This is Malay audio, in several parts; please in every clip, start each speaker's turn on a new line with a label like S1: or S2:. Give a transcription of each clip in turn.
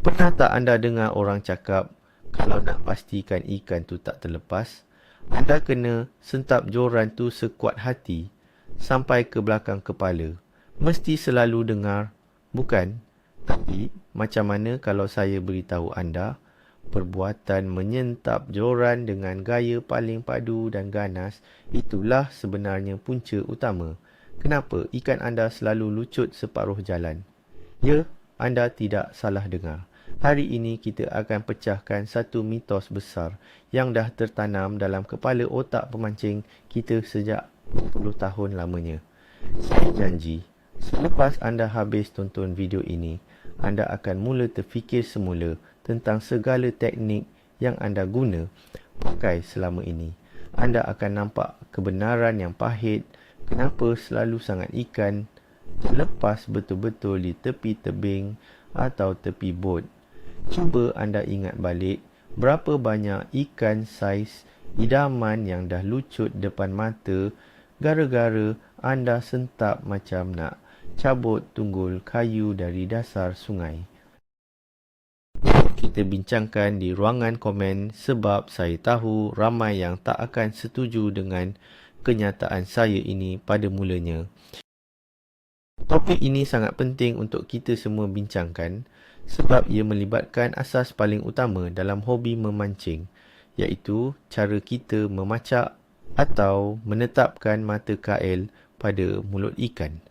S1: Pernah tak anda dengar orang cakap, kalau nak pastikan ikan tu tak terlepas, anda kena sentap joran tu sekuat hati sampai ke belakang kepala. Mesti selalu dengar, bukan? Tapi macam mana kalau saya beritahu anda, perbuatan menyentap joran dengan gaya paling padu dan ganas itulah sebenarnya punca utama kenapa ikan anda selalu lucut separuh jalan. Ya, anda tidak salah dengar. Hari ini kita akan pecahkan satu mitos besar yang dah tertanam dalam kepala otak pemancing kita sejak 20 tahun lamanya. Saya janji, selepas anda habis tonton video ini, anda akan mula terfikir semula tentang segala teknik yang anda guna pakai selama ini. Anda akan nampak kebenaran yang pahit kenapa selalu sangat ikan terlepas betul-betul di tepi tebing atau tepi bot. Cuba anda ingat balik berapa banyak ikan saiz idaman yang dah lucut depan mata gara-gara anda sentap macam nak cabut tunggul kayu dari dasar sungai. Kita bincangkan di ruangan komen sebab saya tahu ramai yang tak akan setuju dengan kenyataan saya ini pada mulanya. Topik ini sangat penting untuk kita semua bincangkan sebab ia melibatkan asas paling utama dalam hobi memancing, iaitu cara kita memacak atau menetapkan mata kail pada mulut ikan.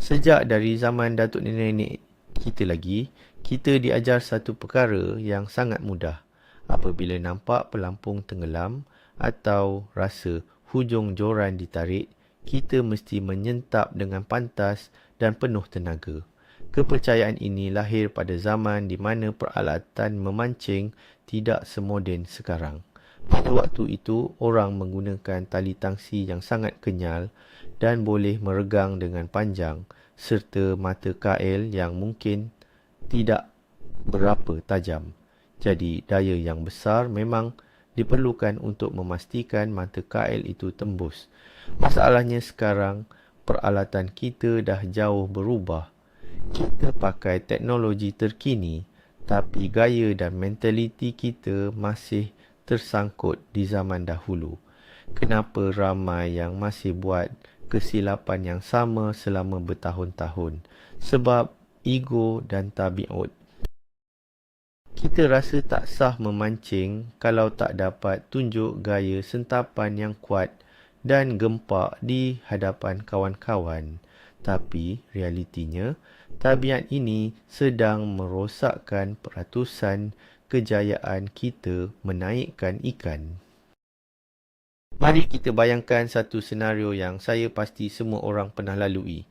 S1: Sejak dari zaman datuk nenek kita lagi, kita diajar satu perkara yang sangat mudah. Apabila nampak pelampung tenggelam atau rasa hujung joran ditarik, kita mesti menyentap dengan pantas dan penuh tenaga. Kepercayaan ini lahir pada zaman di mana peralatan memancing tidak semoden sekarang. Pada waktu itu, orang menggunakan tali tangsi yang sangat kenyal dan boleh meregang dengan panjang, serta mata kail yang mungkin tidak berapa tajam. Jadi, daya yang besar memang diperlukan untuk memastikan mata kail itu tembus. Masalahnya sekarang, peralatan kita dah jauh berubah. Kita pakai teknologi terkini, tapi gaya dan mentaliti kita masih tersangkut di zaman dahulu. Kenapa ramai yang masih buat kesilapan yang sama selama bertahun-tahun? Sebab ego dan tabiat. Kita rasa tak sah memancing kalau tak dapat tunjuk gaya sentapan yang kuat dan gempak di hadapan kawan-kawan. Tapi realitinya, tabiat ini sedang merosakkan peratusan kejayaan kita menaikkan ikan. Mari kita bayangkan satu senario yang saya pasti semua orang pernah lalui.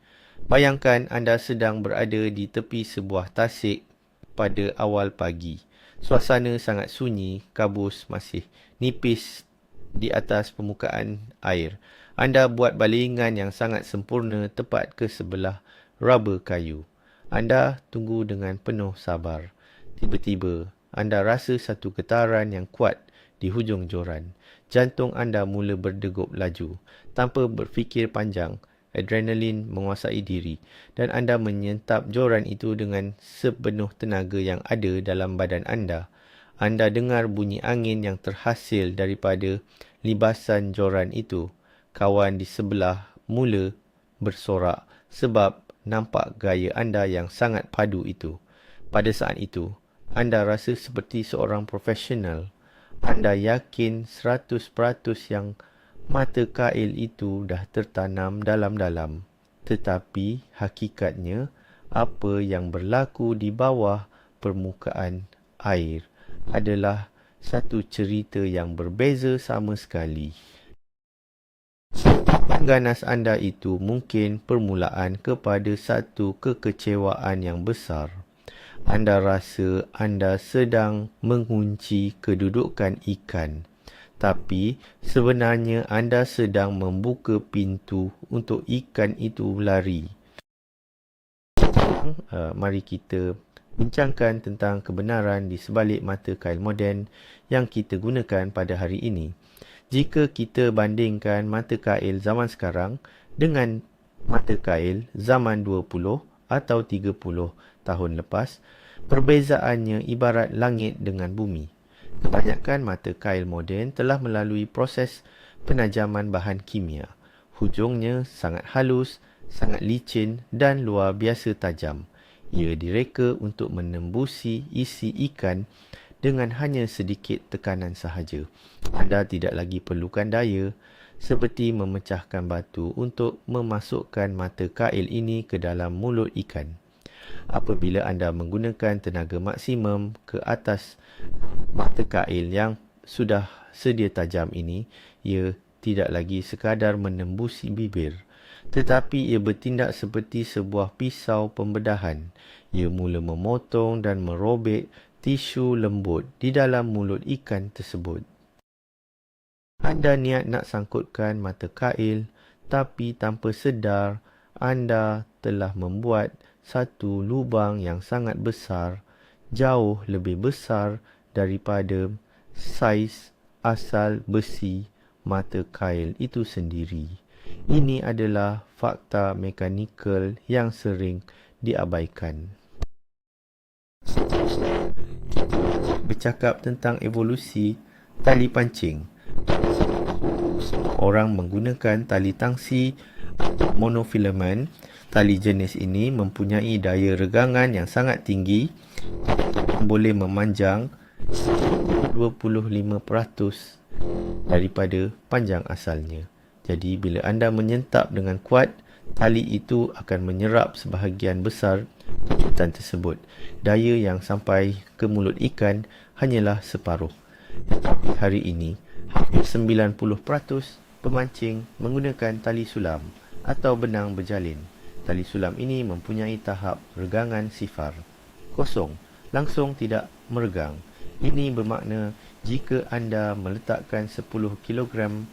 S1: Bayangkan anda sedang berada di tepi sebuah tasik pada awal pagi. Suasana sangat sunyi, kabus masih nipis di atas permukaan air. Anda buat balingan yang sangat sempurna tepat ke sebelah raba kayu. Anda tunggu dengan penuh sabar. Tiba-tiba, anda rasa satu getaran yang kuat di hujung joran. Jantung anda mula berdegup laju. Tanpa berfikir panjang, adrenalin menguasai diri dan anda menyentap joran itu dengan sepenuh tenaga yang ada dalam badan anda. Anda dengar bunyi angin yang terhasil daripada libasan joran itu. Kawan di sebelah mula bersorak sebab nampak gaya anda yang sangat padu itu. Pada saat itu, anda rasa seperti seorang profesional. Anda yakin 100% yang mata kail itu dah tertanam dalam-dalam. Tetapi hakikatnya, apa yang berlaku di bawah permukaan air adalah satu cerita yang berbeza sama sekali. Sentapan ganas anda itu mungkin permulaan kepada satu kekecewaan yang besar. Anda rasa anda sedang mengunci kedudukan ikan. Tapi sebenarnya anda sedang membuka pintu untuk ikan itu lari. Mari kita bincangkan tentang kebenaran di sebalik mata kail moden yang kita gunakan pada hari ini. Jika kita bandingkan mata kail zaman sekarang dengan mata kail zaman 20 atau 30 tahun lepas, Perbezaannya ibarat langit dengan bumi. Kebanyakan mata kail moden telah melalui proses penajaman bahan kimia. Hujungnya sangat halus, sangat licin dan luar biasa tajam. Ia direka untuk menembusi isi ikan dengan hanya sedikit tekanan sahaja. Anda tidak lagi perlukan daya seperti memecahkan batu untuk memasukkan mata kail ini ke dalam mulut ikan. Apabila anda menggunakan tenaga maksimum ke atas mata kail yang sudah sedia tajam ini, ia tidak lagi sekadar menembusi bibir, tetapi ia bertindak seperti sebuah pisau pembedahan. Ia mula memotong dan merobek tisu lembut di dalam mulut ikan tersebut. Anda niat nak sangkutkan mata kail, tapi tanpa sedar anda telah membuat satu lubang yang sangat besar, jauh lebih besar daripada saiz asal besi mata kail itu sendiri. Ini adalah fakta mekanikal yang sering diabaikan. Bercakap tentang evolusi tali pancing. Orang menggunakan tali tangsi monofilament. Tali jenis ini mempunyai daya regangan yang sangat tinggi, boleh memanjang 25% daripada panjang asalnya. Jadi bila anda menyentap dengan kuat, tali itu akan menyerap sebahagian besar kejutan tersebut. Daya yang sampai ke mulut ikan hanyalah separuh. Tetapi hari ini, hampir 90% pemancing menggunakan tali sulam atau benang berjalin. Tali sulam ini mempunyai tahap regangan sifar, kosong, langsung tidak meregang. Ini bermakna jika anda meletakkan 10 kg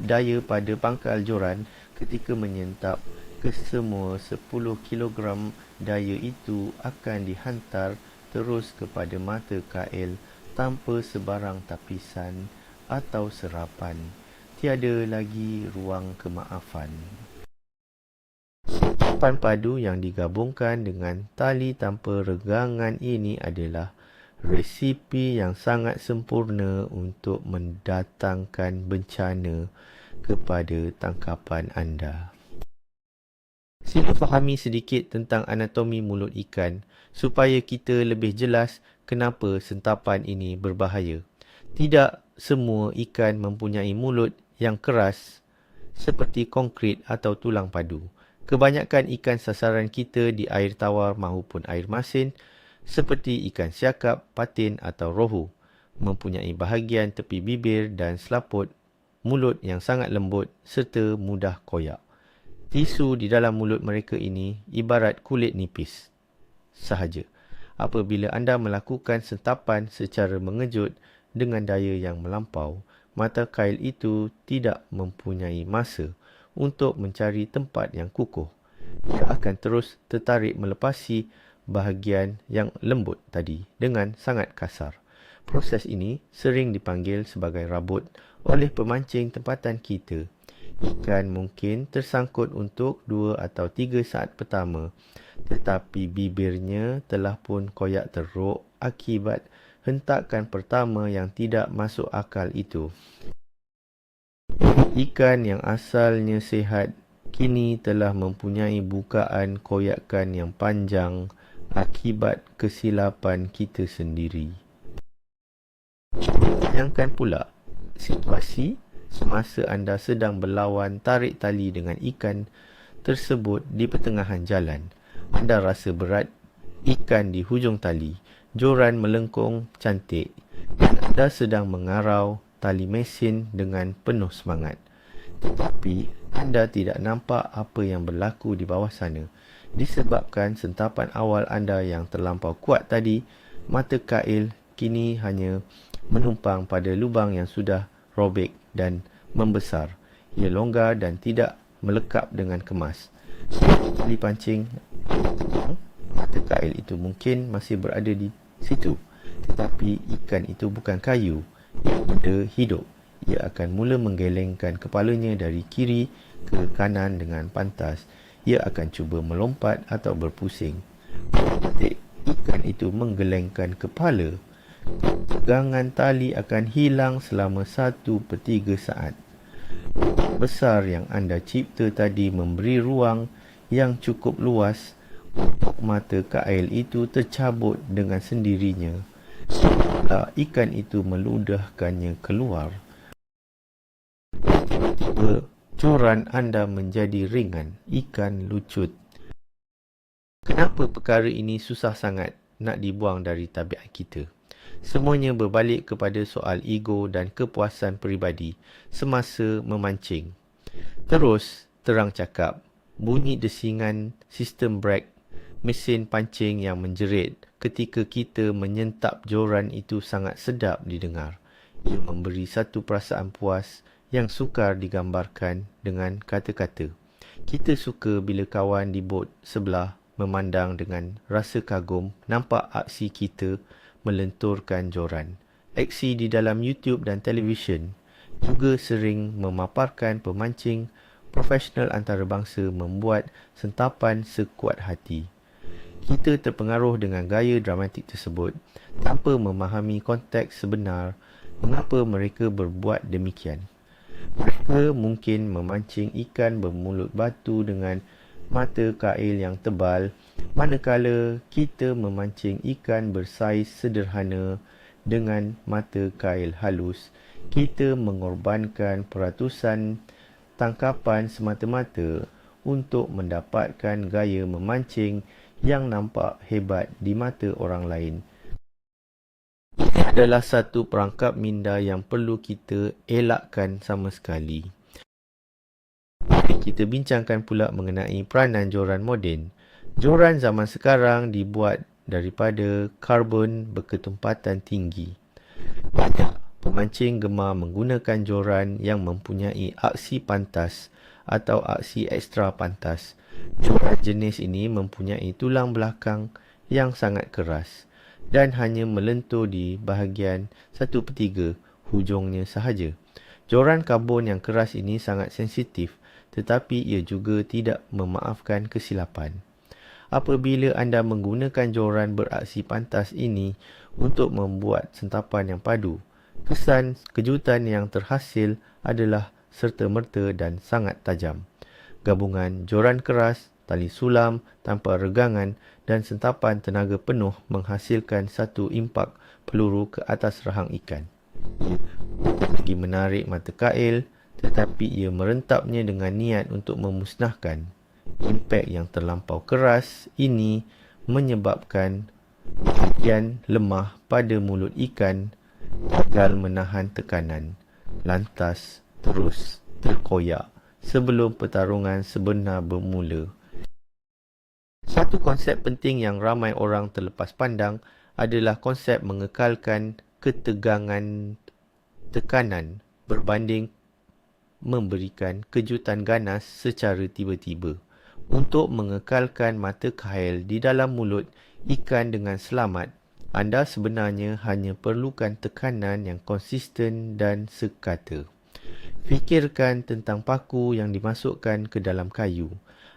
S1: daya pada pangkal joran ketika menyentap, kesemua 10 kg daya itu akan dihantar terus kepada mata kail tanpa sebarang tapisan atau serapan. Tiada lagi ruang kemaafan. Sentapan padu yang digabungkan dengan tali tanpa regangan ini adalah resipi yang sangat sempurna untuk mendatangkan bencana kepada tangkapan anda. Sila fahami sedikit tentang anatomi mulut ikan supaya kita lebih jelas kenapa sentapan ini berbahaya. Tidak semua ikan mempunyai mulut yang keras seperti konkrit atau tulang padu. Kebanyakan ikan sasaran kita di air tawar maupun air masin seperti ikan siakap, patin atau rohu mempunyai bahagian tepi bibir dan selaput mulut yang sangat lembut serta mudah koyak. Tisu di dalam mulut mereka ini ibarat kulit nipis sahaja. Apabila anda melakukan sentapan secara mengejut dengan daya yang melampau, mata kail itu tidak mempunyai masa untuk mencari tempat yang kukuh. Ia akan terus tertarik melepasi bahagian yang lembut tadi dengan sangat kasar. Proses ini sering dipanggil sebagai rabut oleh pemancing tempatan kita. Ikan mungkin tersangkut untuk 2 atau 3 saat pertama, tetapi bibirnya telah pun koyak teruk akibat hentakan pertama yang tidak masuk akal itu. Ikan yang asalnya sihat kini telah mempunyai bukaan koyakan yang panjang akibat kesilapan kita sendiri. Bayangkan pula situasi semasa anda sedang berlawan tarik tali dengan ikan tersebut di pertengahan jalan. Anda rasa berat ikan di hujung tali, joran melengkung cantik dan anda sedang mengarau tali mesin dengan penuh semangat. Tetapi anda tidak nampak apa yang berlaku di bawah sana. Disebabkan sentapan awal anda yang terlampau kuat tadi, mata kail kini hanya menumpang pada lubang yang sudah robek dan membesar. Ia longgar dan tidak melekat dengan kemas. Tali pancing, mata kail itu mungkin masih berada di situ. Tetapi ikan itu bukan kayu. Ia benda hidup. Ia akan mula menggelengkan kepalanya dari kiri ke kanan dengan pantas. Ia akan cuba melompat atau berpusing. Ikan itu menggelengkan kepala. Tegangan tali akan hilang selama 1/3 saat. Besar yang anda cipta tadi memberi ruang yang cukup luas untuk mata kail itu tercabut dengan sendirinya. Setelah ikan itu meludahkannya keluar, tiba-tiba joran anda menjadi ringan. Ikan lucut. Kenapa perkara ini susah sangat nak dibuang dari tabiat kita? Semuanya berbalik kepada soal ego dan kepuasan peribadi semasa memancing. Terus terang cakap, bunyi desingan sistem brake mesin pancing yang menjerit ketika kita menyentap joran itu sangat sedap didengar. Ia memberi satu perasaan puas yang sukar digambarkan dengan kata-kata. Kita suka bila kawan di bot sebelah memandang dengan rasa kagum nampak aksi kita melenturkan joran. Aksi di dalam YouTube dan televisyen juga sering memaparkan pemancing profesional antarabangsa membuat sentapan sekuat hati. Kita terpengaruh dengan gaya dramatik tersebut tanpa memahami konteks sebenar mengapa mereka berbuat demikian. Mereka mungkin memancing ikan bermulut batu dengan mata kail yang tebal, manakala kita memancing ikan bersaiz sederhana dengan mata kail halus. Kita mengorbankan peratusan tangkapan semata-mata untuk mendapatkan gaya memancing yang nampak hebat di mata orang lain. Ini adalah satu perangkap minda yang perlu kita elakkan sama sekali. Kita bincangkan pula mengenai peranan joran moden. Joran zaman sekarang dibuat daripada karbon berketumpatan tinggi. Banyak pemancing gemar menggunakan joran yang mempunyai aksi pantas atau aksi ekstra pantas. Joran jenis ini mempunyai tulang belakang yang sangat keras dan hanya melentur di bahagian 1/3 hujungnya sahaja. Joran karbon yang keras ini sangat sensitif, tetapi ia juga tidak memaafkan kesilapan. Apabila anda menggunakan joran beraksi pantas ini untuk membuat sentapan yang padu, kesan kejutan yang terhasil adalah serta-merta dan sangat tajam. Gabungan joran keras, tali sulam tanpa regangan dan sentapan tenaga penuh menghasilkan satu impak peluru ke atas rahang ikan. Ia lagi menarik mata kail, tetapi ia merentapnya dengan niat untuk memusnahkan. Impak yang terlampau keras ini menyebabkan bahagian lemah pada mulut ikan gagal menahan tekanan, lantas terus terkoyak sebelum pertarungan sebenar bermula. Satu konsep penting yang ramai orang terlepas pandang adalah konsep mengekalkan ketegangan tekanan berbanding memberikan kejutan ganas secara tiba-tiba. Untuk mengekalkan mata kail di dalam mulut ikan dengan selamat, anda sebenarnya hanya perlukan tekanan yang konsisten dan sekata. Fikirkan tentang paku yang dimasukkan ke dalam kayu.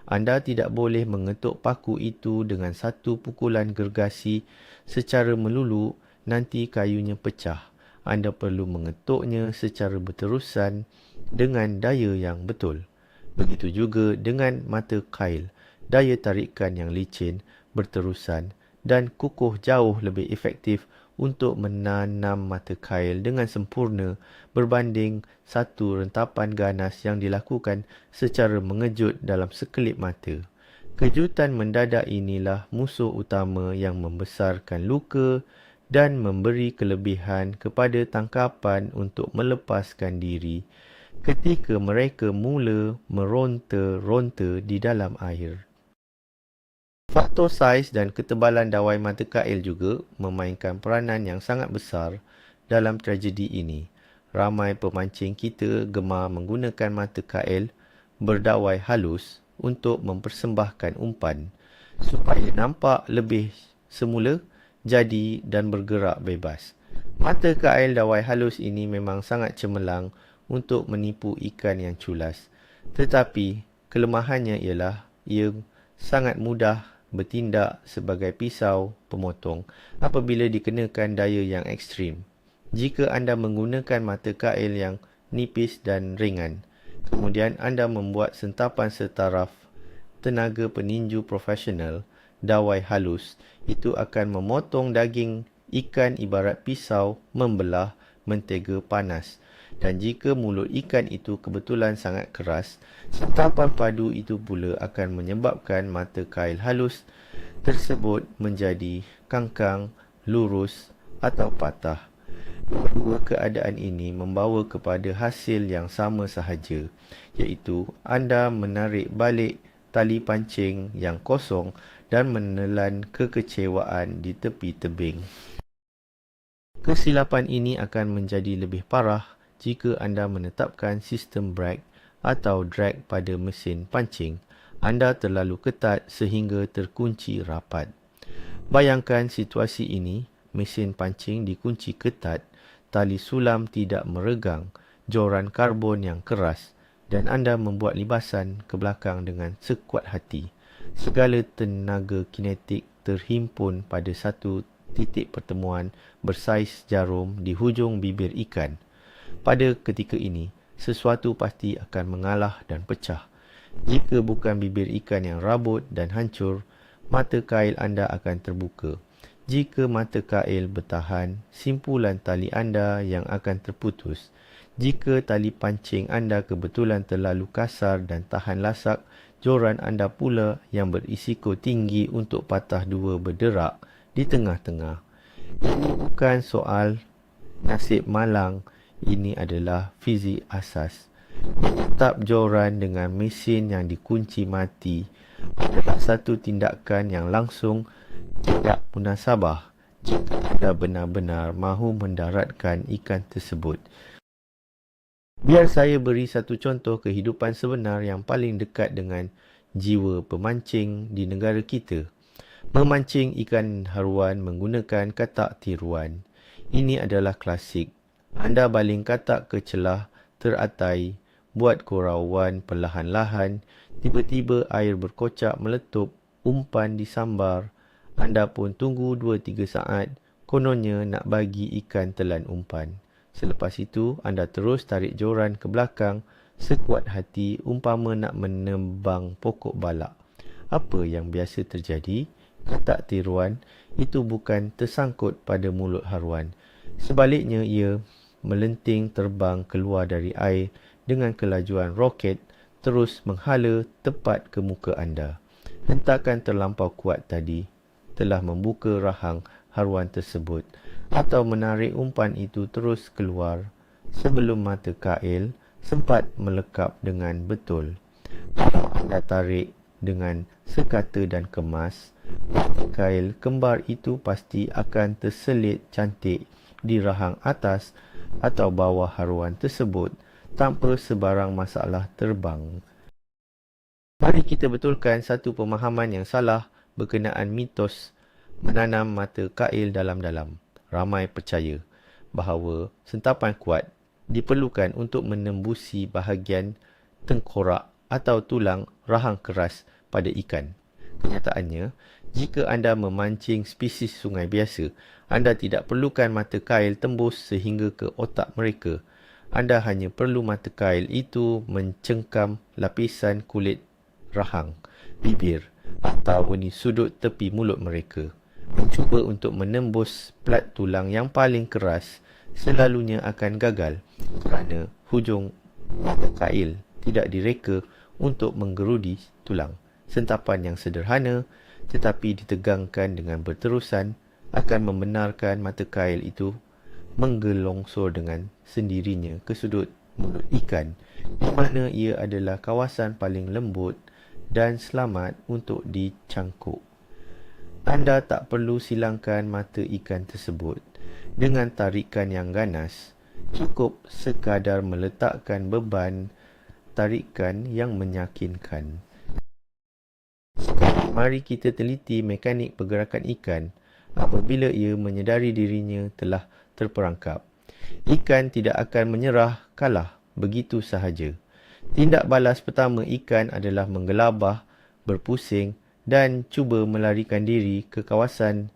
S1: Anda tidak boleh mengetuk paku itu dengan satu pukulan gergasi secara melulu, nanti kayunya pecah. Anda perlu mengetuknya secara berterusan dengan daya yang betul. Begitu juga dengan mata kail. Daya tarikan yang licin, berterusan dan kukuh jauh lebih efektif untuk menanam mata kail dengan sempurna berbanding satu rentapan ganas yang dilakukan secara mengejut dalam sekelip mata. Kejutan mendadak inilah musuh utama yang membesarkan luka dan memberi kelebihan kepada tangkapan untuk melepaskan diri ketika mereka mula meronta-ronta di dalam air. Faktor saiz dan ketebalan dawai mata kail juga memainkan peranan yang sangat besar dalam tragedi ini. Ramai pemancing kita gemar menggunakan mata kail berdawai halus untuk mempersembahkan umpan supaya nampak lebih semula, jadi dan bergerak bebas. Mata kail dawai halus ini memang sangat cemerlang untuk menipu ikan yang culas. Tetapi kelemahannya ialah ia sangat mudah bertindak sebagai pisau pemotong apabila dikenakan daya yang ekstrim. Jika anda menggunakan mata kail yang nipis dan ringan, kemudian anda membuat sentapan setaraf tenaga peninju profesional, dawai halus, itu akan memotong daging ikan ibarat pisau membelah mentega panas. Dan jika mulut ikan itu kebetulan sangat keras, sentapan padu itu pula akan menyebabkan mata kail halus tersebut menjadi kangkang, lurus atau patah. Dua keadaan ini membawa kepada hasil yang sama sahaja, iaitu anda menarik balik tali pancing yang kosong dan menelan kekecewaan di tepi tebing. Kesilapan ini akan menjadi lebih parah jika anda menetapkan sistem brake atau drag pada mesin pancing. Anda terlalu ketat sehingga terkunci rapat. Bayangkan situasi ini, mesin pancing dikunci ketat, tali sulam tidak meregang, joran karbon yang keras, dan anda membuat libasan ke belakang dengan sekuat hati. Segala tenaga kinetik terhimpun pada satu titik pertemuan bersaiz jarum di hujung bibir ikan. Pada ketika ini, sesuatu pasti akan mengalah dan pecah. Jika bukan bibir ikan yang rabut dan hancur, mata kail anda akan terbuka. Jika mata kail bertahan, simpulan tali anda yang akan terputus. Jika tali pancing anda kebetulan terlalu kasar dan tahan lasak, joran anda pula yang berisiko tinggi untuk patah dua berderak di tengah-tengah. Ini bukan soal nasib malang. Ini adalah fizik asas. Menetap joran dengan mesin yang dikunci mati adalah satu tindakan yang langsung tidak munasabah jika anda benar-benar mahu mendaratkan ikan tersebut. Biar saya beri satu contoh kehidupan sebenar yang paling dekat dengan jiwa pemancing di negara kita. Memancing ikan haruan menggunakan katak tiruan. Ini adalah klasik. Anda baling katak ke celah teratai, buat korauan perlahan-lahan, tiba-tiba air berkocak meletup, umpan disambar. Anda pun tunggu 2-3 saat, kononnya nak bagi ikan telan umpan. Selepas itu, anda terus tarik joran ke belakang, sekuat hati umpama nak menembang pokok balak. Apa yang biasa terjadi? Katak tiruan itu bukan tersangkut pada mulut haruan. Sebaliknya, ia melenting terbang keluar dari air dengan kelajuan roket, terus menghala tepat ke muka anda. Hentakan terlampau kuat tadi telah membuka rahang haruan tersebut atau menarik umpan itu terus keluar sebelum mata kail sempat melekap dengan betul. Kalau anda tarik dengan sekata dan kemas, mata kail kembar itu pasti akan terselit cantik di rahang atas atau bawah haruan tersebut tanpa sebarang masalah terbang. Mari kita betulkan satu pemahaman yang salah berkenaan mitos menanam mata kail dalam-dalam. Ramai percaya bahawa sentapan kuat diperlukan untuk menembusi bahagian tengkorak atau tulang rahang keras pada ikan. Kenyataannya, jika anda memancing spesies sungai biasa, anda tidak perlukan mata kail tembus sehingga ke otak mereka. Anda hanya perlu mata kail itu mencengkam lapisan kulit rahang, bibir atau di sudut tepi mulut mereka. Mencuba untuk menembus plat tulang yang paling keras selalunya akan gagal kerana hujung mata kail tidak direka untuk menggerudi tulang. Sentapan yang sederhana tetapi ditegangkan dengan berterusan akan membenarkan mata kail itu menggelongsor dengan sendirinya ke sudut mulut ikan, di mana ia adalah kawasan paling lembut dan selamat untuk dicangkuk. Anda tak perlu silangkan mata ikan tersebut dengan tarikan yang ganas. Cukup sekadar meletakkan beban tarikan yang meyakinkan. Mari kita teliti mekanik pergerakan ikan apabila ia menyedari dirinya telah terperangkap. Ikan tidak akan menyerah kalah begitu sahaja. Tindak balas pertama ikan adalah menggelabah, berpusing dan cuba melarikan diri ke kawasan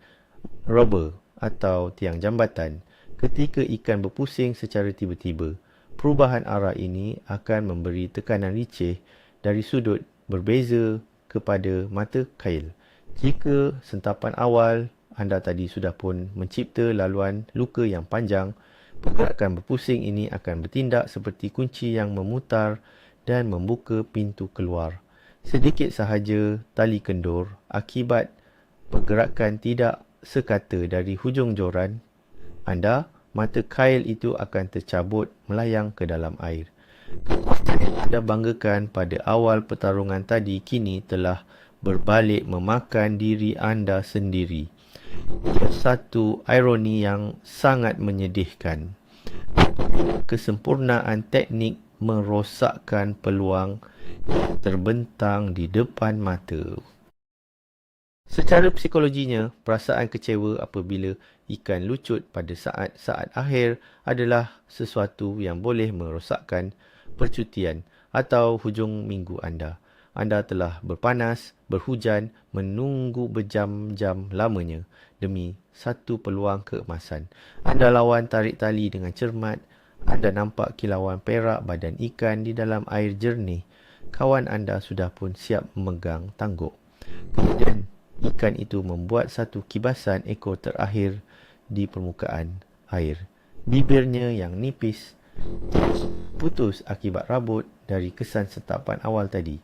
S1: rubber atau tiang jambatan. Ketika ikan berpusing secara tiba-tiba, perubahan arah ini akan memberi tekanan liceh dari sudut berbeza kepada mata kail. Jika sentapan awal anda tadi sudah pun mencipta laluan luka yang panjang, pergerakan berpusing ini akan bertindak seperti kunci yang memutar dan membuka pintu keluar. Sedikit sahaja tali kendur akibat pergerakan tidak sekata dari hujung joran anda, mata kail itu akan tercabut melayang ke dalam air. Kekuatan yang anda banggakan pada awal pertarungan tadi kini telah berbalik memakan diri anda sendiri. Satu ironi yang sangat menyedihkan. Kesempurnaan teknik merosakkan peluang yang terbentang di depan mata. Secara psikologinya, perasaan kecewa apabila ikan lucut pada saat-saat akhir adalah sesuatu yang boleh merosakkan percutian atau hujung minggu anda. Anda telah berpanas, berhujan, menunggu berjam-jam lamanya demi satu peluang keemasan. Anda lawan tarik tali dengan cermat. Anda nampak kilauan perak badan ikan di dalam air jernih. Kawan anda sudah pun siap memegang tangguk. Kemudian ikan itu membuat satu kibasan ekor terakhir di permukaan air. Bibirnya yang nipis putus akibat rabut dari kesan sentapan awal tadi.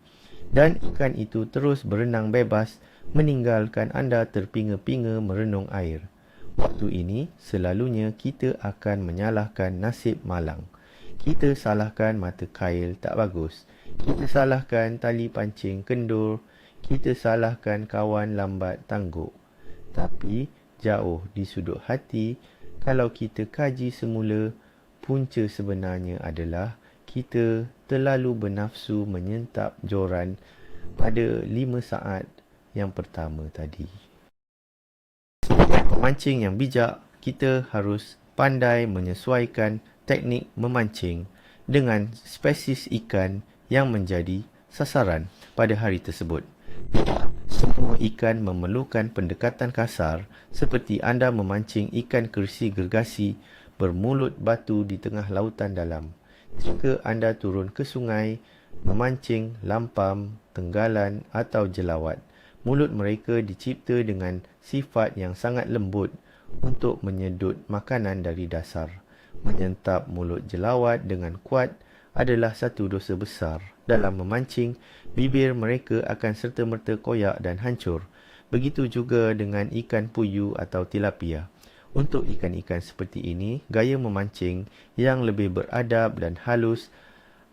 S1: Dan ikan itu terus berenang bebas meninggalkan anda terpinga-pinga merenung air. Waktu ini selalunya kita akan menyalahkan nasib malang. Kita salahkan mata kail tak bagus. Kita salahkan tali pancing kendur. Kita salahkan kawan lambat tangguk. Tapi jauh di sudut hati, kalau kita kaji semula, punca sebenarnya adalah kita terlalu bernafsu menyentap joran pada 5 saat yang pertama tadi. Sebagai pemancing yang bijak, kita harus pandai menyesuaikan teknik memancing dengan spesies ikan yang menjadi sasaran pada hari tersebut. Semua ikan memerlukan pendekatan kasar seperti anda memancing ikan kersi gergasi bermulut batu di tengah lautan dalam. Jika anda turun ke sungai, memancing lampam, tenggalan atau jelawat, mulut mereka dicipta dengan sifat yang sangat lembut untuk menyedut makanan dari dasar. Menyentap mulut jelawat dengan kuat adalah satu dosa besar. Dalam memancing, bibir mereka akan serta-merta koyak dan hancur. Begitu juga dengan ikan puyuh atau tilapia. Untuk ikan-ikan seperti ini, gaya memancing yang lebih beradab dan halus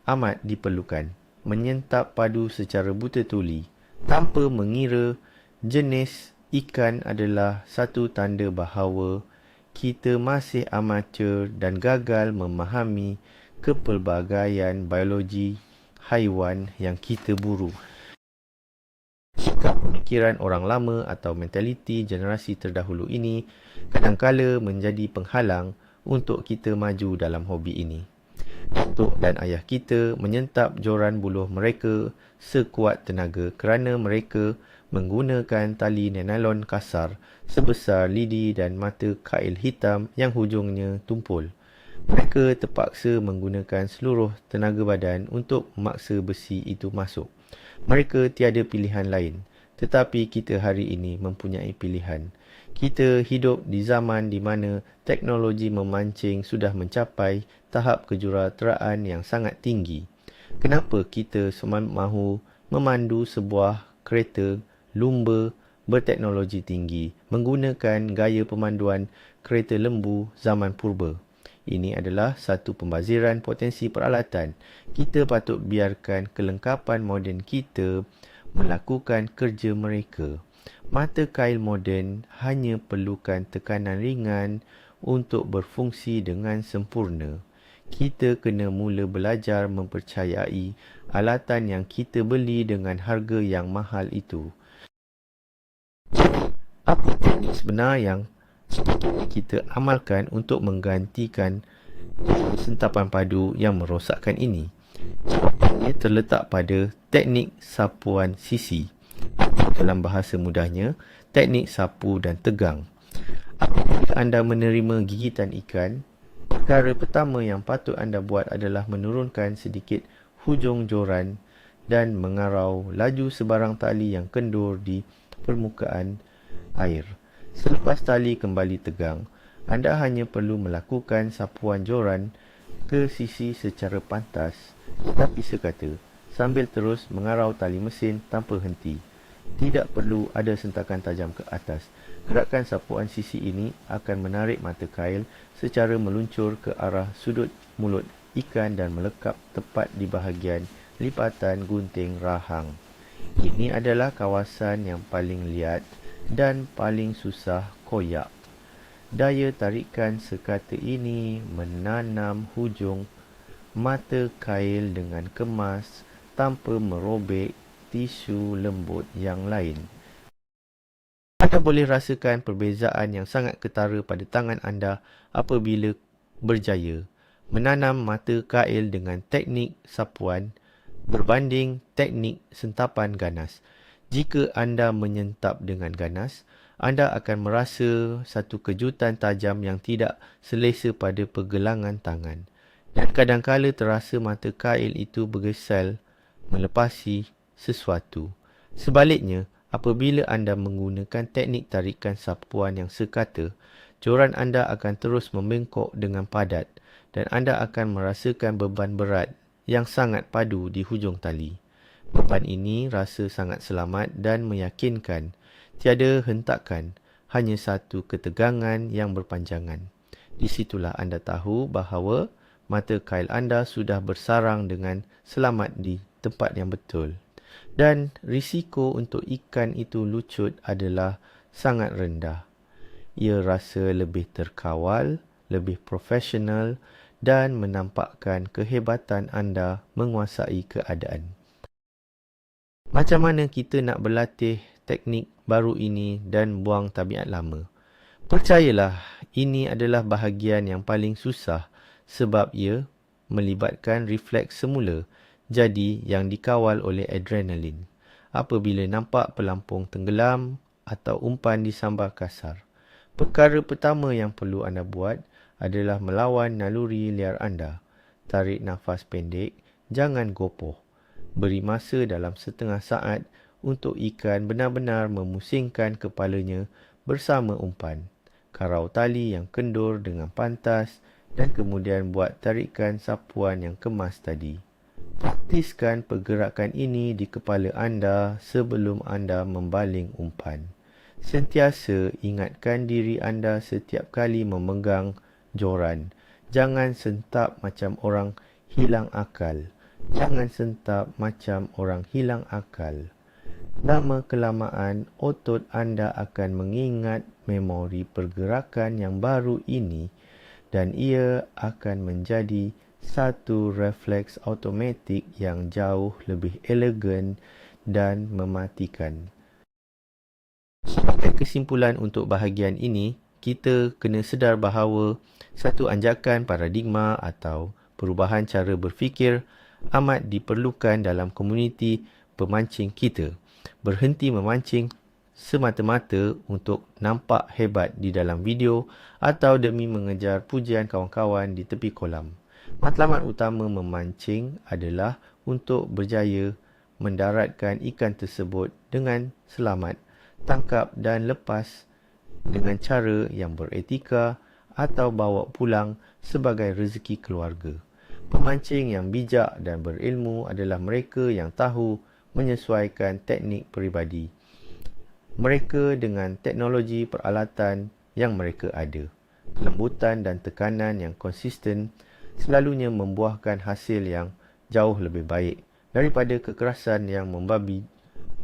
S1: amat diperlukan. Menyentap padu secara buta tuli, tanpa mengira jenis ikan adalah satu tanda bahawa kita masih amatur dan gagal memahami kepelbagaian biologi haiwan yang kita buru. Sikap pemikiran orang lama atau mentaliti generasi terdahulu ini kadangkala menjadi penghalang untuk kita maju dalam hobi ini. Datuk dan ayah kita menyentap joran buluh mereka sekuat tenaga kerana mereka menggunakan tali nylon kasar sebesar lidi dan mata kail hitam yang hujungnya tumpul. Mereka terpaksa menggunakan seluruh tenaga badan untuk memaksa besi itu masuk. Mereka tiada pilihan lain, tetapi kita hari ini mempunyai pilihan. Kita hidup di zaman di mana teknologi memancing sudah mencapai tahap kejuruteraan yang sangat tinggi. Kenapa kita mahu memandu sebuah kereta lumba berteknologi tinggi menggunakan gaya pemanduan kereta lembu zaman purba? Ini adalah satu pembaziran potensi peralatan. Kita patut biarkan kelengkapan moden kita melakukan kerja mereka. Mata kail moden hanya perlukan tekanan ringan untuk berfungsi dengan sempurna. Kita kena mula belajar mempercayai alatan yang kita beli dengan harga yang mahal itu. Apa teknik sebenar yang kita amalkan untuk menggantikan sentapan padu yang merosakkan ini? Jawapannya terletak pada teknik sapuan sisi. Dalam bahasa mudahnya, teknik sapu dan tegang. Apabila anda menerima gigitan ikan, perkara pertama yang patut anda buat adalah menurunkan sedikit hujung joran dan mengarau laju sebarang tali yang kendur di permukaan air. Selepas tali kembali tegang, anda hanya perlu melakukan sapuan joran ke sisi secara pantas tetapi sekata sambil terus mengarau tali mesin tanpa henti. Tidak perlu ada sentakan tajam ke atas. Gerakan sapuan sisi ini akan menarik mata kail secara meluncur ke arah sudut mulut ikan dan melekap tepat di bahagian lipatan gunting rahang. Ini adalah kawasan yang paling liat dan paling susah koyak. Daya tarikan sekata ini menanam hujung mata kail dengan kemas tanpa merobek tisu lembut yang lain. Anda boleh rasakan perbezaan yang sangat ketara pada tangan anda apabila berjaya menanam mata kail dengan teknik sapuan berbanding teknik sentapan ganas. Jika anda menyentap dengan ganas, anda akan merasa satu kejutan tajam yang tidak selesa pada pergelangan tangan. Dan kadangkala terasa mata kail itu bergesal melepasi sesuatu. Sebaliknya, apabila anda menggunakan teknik tarikan sapuan yang sekata, joran anda akan terus membengkok dengan padat dan anda akan merasakan beban berat yang sangat padu di hujung tali. Beban ini rasa sangat selamat dan meyakinkan. Tiada hentakan, hanya satu ketegangan yang berpanjangan. Di situlah anda tahu bahawa mata kail anda sudah bersarang dengan selamat di tempat yang betul. Dan risiko untuk ikan itu lucut adalah sangat rendah. Ia rasa lebih terkawal, lebih profesional dan menampakkan kehebatan anda menguasai keadaan. Macam mana kita nak berlatih teknik baru ini dan buang tabiat lama? Percayalah, ini adalah bahagian yang paling susah sebab ia melibatkan refleks semula, jadi yang dikawal oleh adrenalin. Apabila nampak pelampung tenggelam atau umpan disambar kasar, perkara pertama yang perlu anda buat adalah melawan naluri liar anda. Tarik nafas pendek, jangan gopoh. Beri masa dalam setengah saat untuk ikan benar-benar memusingkan kepalanya bersama umpan. Karau tali yang kendur dengan pantas dan kemudian buat tarikan sapuan yang kemas tadi. Praktiskan pergerakan ini di kepala anda sebelum anda membaling umpan. Sentiasa ingatkan diri anda setiap kali memegang joran. Jangan sentap macam orang hilang akal. Jangan sentap macam orang hilang akal. Lama kelamaan, otot anda akan mengingat memori pergerakan yang baru ini dan ia akan menjadi satu refleks automatik yang jauh lebih elegan dan mematikan. Sebagai kesimpulan untuk bahagian ini, kita kena sedar bahawa satu anjakan paradigma atau perubahan cara berfikir amat diperlukan dalam komuniti pemancing kita. Berhenti memancing semata-mata untuk nampak hebat di dalam video atau demi mengejar pujian kawan-kawan di tepi kolam. Matlamat utama memancing adalah untuk berjaya mendaratkan ikan tersebut dengan selamat, tangkap dan lepas dengan cara yang beretika atau bawa pulang sebagai rezeki keluarga. Pemancing yang bijak dan berilmu adalah mereka yang tahu menyesuaikan teknik peribadi mereka dengan teknologi peralatan yang mereka ada. Kelembutan dan tekanan yang konsisten selalunya membuahkan hasil yang jauh lebih baik daripada kekerasan yang membabi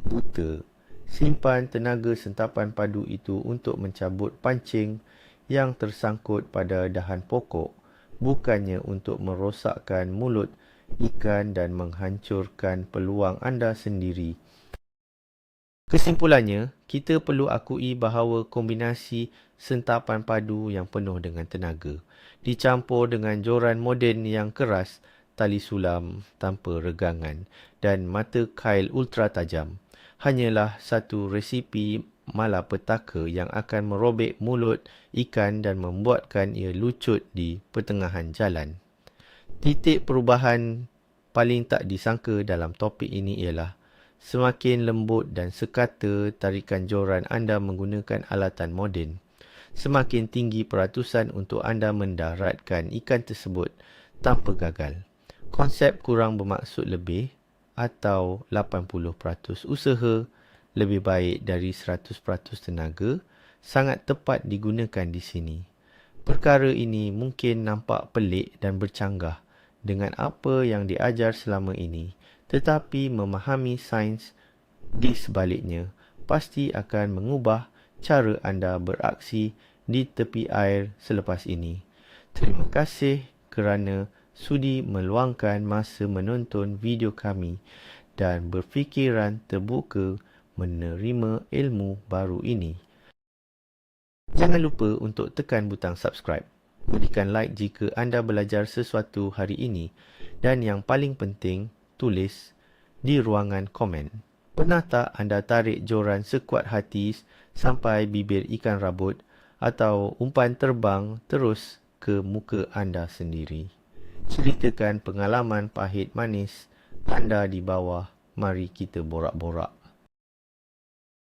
S1: buta. Simpan tenaga sentapan padu itu untuk mencabut pancing yang tersangkut pada dahan pokok, bukannya untuk merosakkan mulut ikan dan menghancurkan peluang anda sendiri. Kesimpulannya, kita perlu akui bahawa kombinasi sentapan padu yang penuh dengan tenaga dicampur dengan joran moden yang keras, tali sulam tanpa regangan dan mata kail ultra tajam hanyalah satu resipi malapetaka yang akan merobek mulut ikan dan membuatkan ia lucut di pertengahan jalan. Titik perubahan paling tak disangka dalam topik ini ialah semakin lembut dan sekata tarikan joran anda menggunakan alatan moden, semakin tinggi peratusan untuk anda mendaratkan ikan tersebut tanpa gagal. Konsep kurang bermaksud lebih atau 80% usaha lebih baik dari 100% tenaga sangat tepat digunakan di sini. Perkara ini mungkin nampak pelik dan bercanggah dengan apa yang diajar selama ini, tetapi memahami sains di sebaliknya pasti akan mengubah cara anda beraksi di tepi air selepas ini. Terima kasih kerana sudi meluangkan masa menonton video kami dan berfikiran terbuka menerima ilmu baru ini. Jangan lupa untuk tekan butang subscribe. Berikan like jika anda belajar sesuatu hari ini dan yang paling penting, tulis di ruangan komen. Pernah tak anda tarik joran sekuat hati sampai bibir ikan rabut atau umpan terbang terus ke muka anda sendiri? Ceritakan pengalaman pahit manis anda di bawah. Mari kita borak-borak.